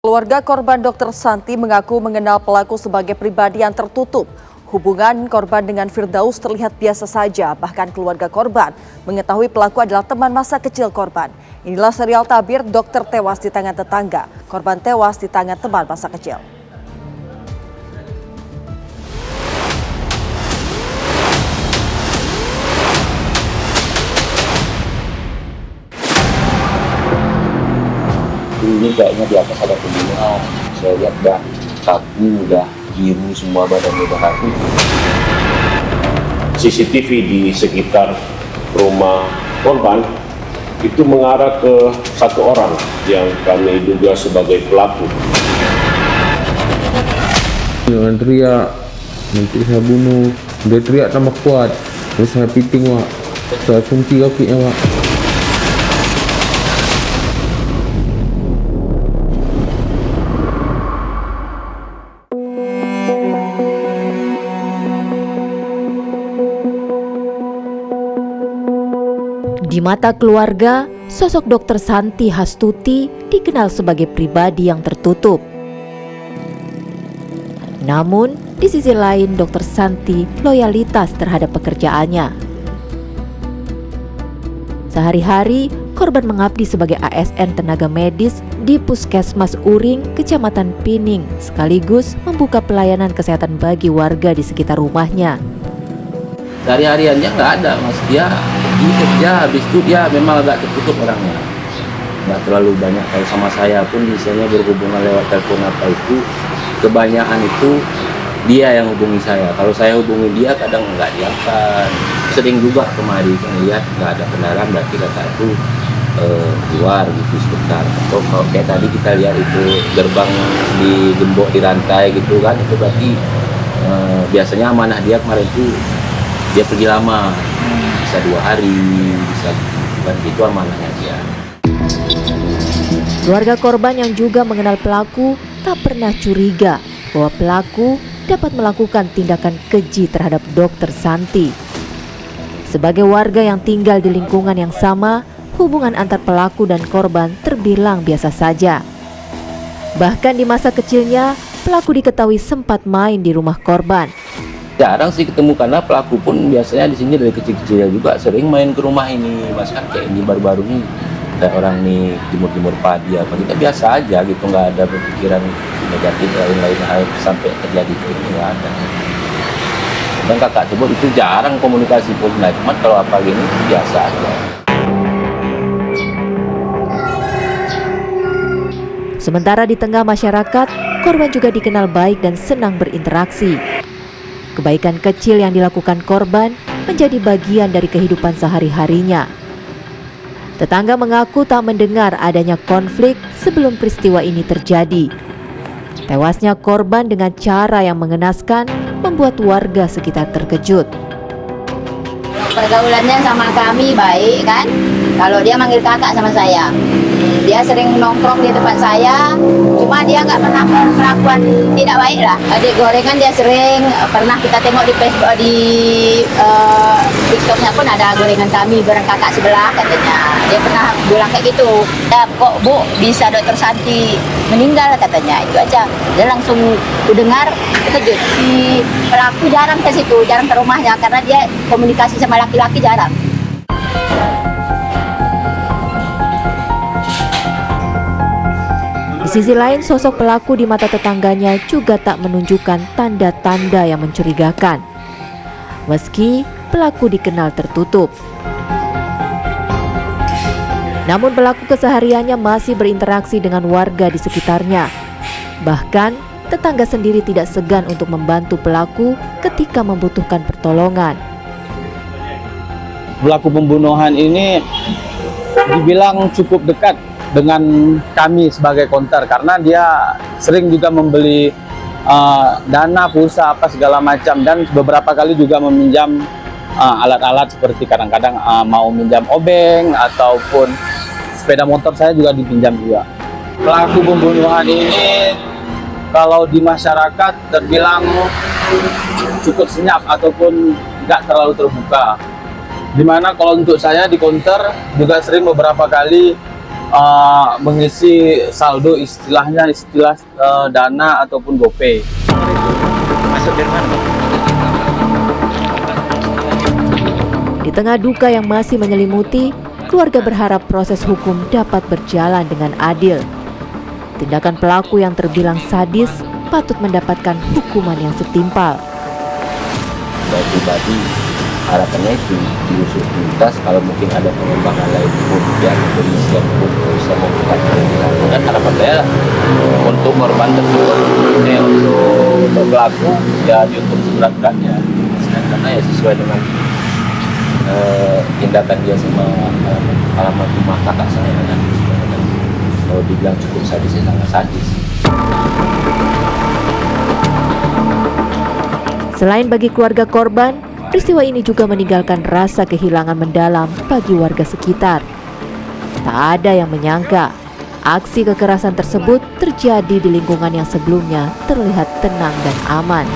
Keluarga korban Dr. Santi mengaku mengenal pelaku sebagai pribadi yang tertutup. Hubungan korban dengan Firdaus terlihat biasa saja, bahkan keluarga korban mengetahui pelaku adalah teman masa kecil korban. Inilah serial tabir dokter tewas di tangan tetangga, korban tewas di tangan teman masa kecil. Ini kayaknya di atas ada pembunuhan. Saya lihat dah kaku, udah biru semua badannya udah kaku. CCTV di sekitar rumah korban itu mengarah ke satu orang yang kami duga sebagai pelaku. Jangan teriak, nanti saya bunuh. Dia teriak tambah kuat, terus saya piting wak, saya kunci kakinya wak. Di mata keluarga, sosok Dr. Santi Hastuti dikenal sebagai pribadi yang tertutup. Namun, di sisi lain Dr. Santi loyalitas terhadap pekerjaannya. Sehari-hari, korban mengabdi sebagai ASN tenaga medis di Puskesmas Uring, Kecamatan Pining, sekaligus membuka pelayanan kesehatan bagi warga di sekitar rumahnya. Sehari-hariannya nggak ada, mas. Dia kerja, habis itu dia memang agak tertutup orangnya. Nggak terlalu banyak. Kalau sama saya pun misalnya berhubungan lewat telepon apa itu, kebanyakan itu dia yang hubungi saya. Kalau saya hubungi dia kadang nggak diangkat. Sering juga kemarin kan lihat nggak ada kendaraan, berarti kata itu keluar gitu sebentar. Atau kalau kayak tadi kita lihat itu gerbang digembok di rantai gitu kan, itu berarti biasanya amanah dia kemarin itu dia pergi lama, bisa 2 hari, bisa bukan gitu amanahnya dia. Keluarga korban yang juga mengenal pelaku tak pernah curiga bahwa pelaku dapat melakukan tindakan keji terhadap Dr. Santi. Sebagai warga yang tinggal di lingkungan yang sama, hubungan antar pelaku dan korban terbilang biasa saja. Bahkan di masa kecilnya, pelaku diketahui sempat main di rumah korban. Jarang sih ketemu karena pelaku pun biasanya di sini dari kecil-kecilnya juga sering main ke rumah ini. Mas kan kayak ini baru-baru nih kayak orang nih jemur-jemur padi apa, kita biasa aja gitu, nggak ada berpikiran negatif lain-lain hal sampai terjadi ini, nggak ada. Dan kakak sebut itu jarang komunikasi pun, nah cuma kalau apa gini biasa aja. Sementara di tengah masyarakat, korban juga dikenal baik dan senang berinteraksi. Kebaikan kecil yang dilakukan korban menjadi bagian dari kehidupan sehari-harinya. Tetangga mengaku tak mendengar adanya konflik sebelum peristiwa ini terjadi. Tewasnya korban dengan cara yang mengenaskan membuat warga sekitar terkejut. Pergaulannya sama kami baik kan, kalau dia manggil kakak sama saya. Dia sering nongkrong di tempat saya, cuma dia nggak pernah melakukan tidak baik lah. Adik gorengan dia sering, pernah kita tengok di Facebook, di TikToknya pun ada gorengan kami bareng kakak sebelah katanya. Dia pernah bilang kayak gitu, ya kok Bu bisa Dr. Santi meninggal katanya, itu aja. Dia langsung dengar terkejut. Si pelaku jarang ke situ, jarang ke rumahnya karena dia komunikasi sama laki-laki jarang. Di sisi lain, sosok pelaku di mata tetangganya juga tak menunjukkan tanda-tanda yang mencurigakan. Meski pelaku dikenal tertutup. Namun pelaku kesehariannya masih berinteraksi dengan warga di sekitarnya. Bahkan, tetangga sendiri tidak segan untuk membantu pelaku ketika membutuhkan pertolongan. Pelaku pembunuhan ini dibilang cukup dekat dengan kami sebagai konter karena dia sering juga membeli dana, pulsa apa segala macam, dan beberapa kali juga meminjam alat-alat seperti kadang-kadang mau minjam obeng ataupun sepeda motor saya juga dipinjam juga. Pelaku pembunuhan ini kalau di masyarakat terbilang cukup senyap ataupun nggak terlalu terbuka. Dimana kalau untuk saya di konter juga sering beberapa kali mengisi saldo istilah dana ataupun GoPay. Masuk dari mana? Di tengah duka yang masih menyelimuti, keluarga berharap proses hukum dapat berjalan dengan adil. Tindakan pelaku yang terbilang sadis patut mendapatkan hukuman yang setimpal. Saya pribadi harapannya itu diusut tuntas, kalau mungkin ada pengembangan lain pun pihak kepolisian pun bisa membuka peradilan. Dan harapan saya untuk korban tersebut, untuk pelaku ya dihukum seberat-beratnya, karena ya sesuai dengan tindakan dia sama alamat rumah kakak saya kan. Kalau dibilang cukup sadis, ya sangat sadis. Selain bagi keluarga korban, peristiwa ini juga meninggalkan rasa kehilangan mendalam bagi warga sekitar. Tak ada yang menyangka aksi kekerasan tersebut terjadi di lingkungan yang sebelumnya terlihat tenang dan aman.